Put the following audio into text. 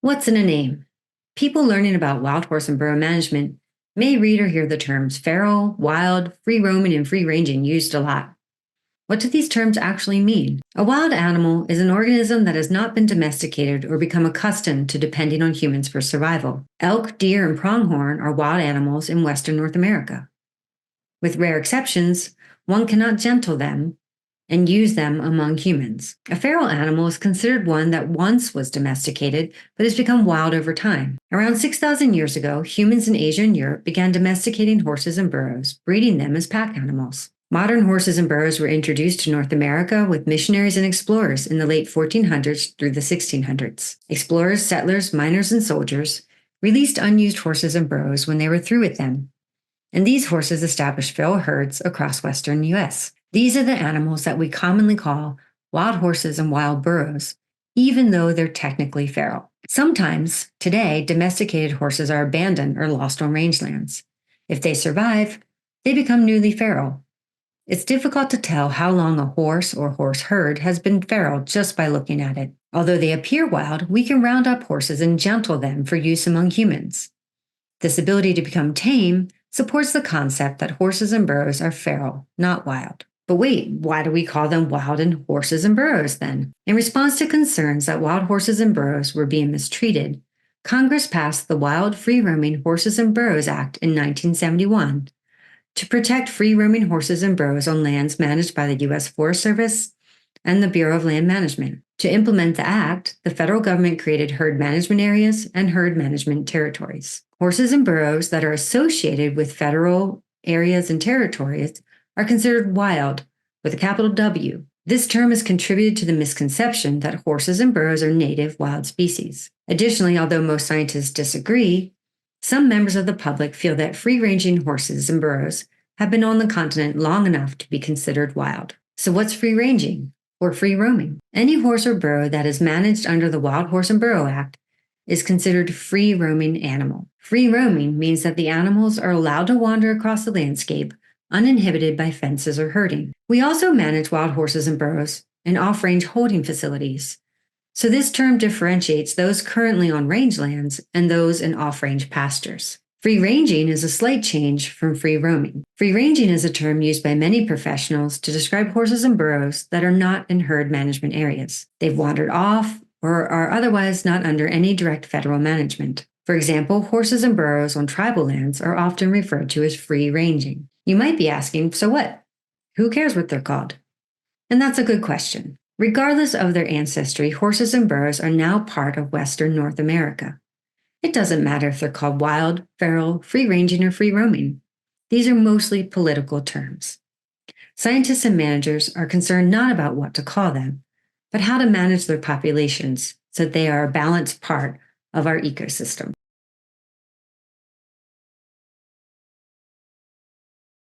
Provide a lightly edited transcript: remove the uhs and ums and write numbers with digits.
What's in a name? People learning about wild horse and burro management may read or hear the terms feral, wild, free roaming, and free ranging used a lot. What do these terms actually mean? A wild animal is an organism that has not been domesticated or become accustomed to depending on humans for survival. Elk, deer, and pronghorn are wild animals in western North America. With rare exceptions, one cannot gentle them and use them among humans. A feral animal is considered one that once was domesticated but has become wild over time. Around 6,000 years ago, humans in Asia and Europe began domesticating horses and burros, breeding them as pack animals. Modern horses and burros were introduced to North America with missionaries and explorers in the late 1400s through the 1600s. Explorers, settlers, miners, and soldiers released unused horses and burros when they were through with them, and these horses established feral herds across western U.S. These are the animals that we commonly call wild horses and wild burros, even though they're technically feral. Sometimes, today, domesticated horses are abandoned or lost on rangelands. If they survive, they become newly feral. It's difficult to tell how long a horse or horse herd has been feral just by looking at it. Although they appear wild, we can round up horses and gentle them for use among humans. This ability to become tame supports the concept that horses and burros are feral, not wild. But wait, why do we call them wild and horses and burros then? In response to concerns that wild horses and burros were being mistreated, Congress passed the Wild Free Roaming Horses and Burros Act in 1971 to protect free roaming horses and burros on lands managed by the U.S. Forest Service and the Bureau of Land Management. To implement the act, the federal government created herd management areas and herd management territories. Horses and burros that are associated with federal areas and territories are considered wild with a capital W. This term has contributed to the misconception that horses and burros are native wild species. Additionally, although most scientists disagree, some members of the public feel that free-ranging horses and burros have been on the continent long enough to be considered wild. So what's free-ranging or free roaming? Any horse or burro that is managed under the Wild Horse and Burro Act is considered free roaming animal. Free roaming means that the animals are allowed to wander across the landscape uninhibited by fences or herding. We also manage wild horses and burros in off-range holding facilities. So this term differentiates those currently on rangelands and those in off-range pastures. Free ranging is a slight change from free roaming. Free ranging is a term used by many professionals to describe horses and burros that are not in herd management areas. They've wandered off or are otherwise not under any direct federal management. For example, horses and burros on tribal lands are often referred to as free ranging. You might be asking, so what? Who cares what they're called? And that's a good question. Regardless of their ancestry, horses and burros are now part of Western North America. It doesn't matter if they're called wild, feral, free-ranging, or free-roaming. These are mostly political terms. Scientists and managers are concerned not about what to call them, but how to manage their populations so that they are a balanced part of our ecosystem.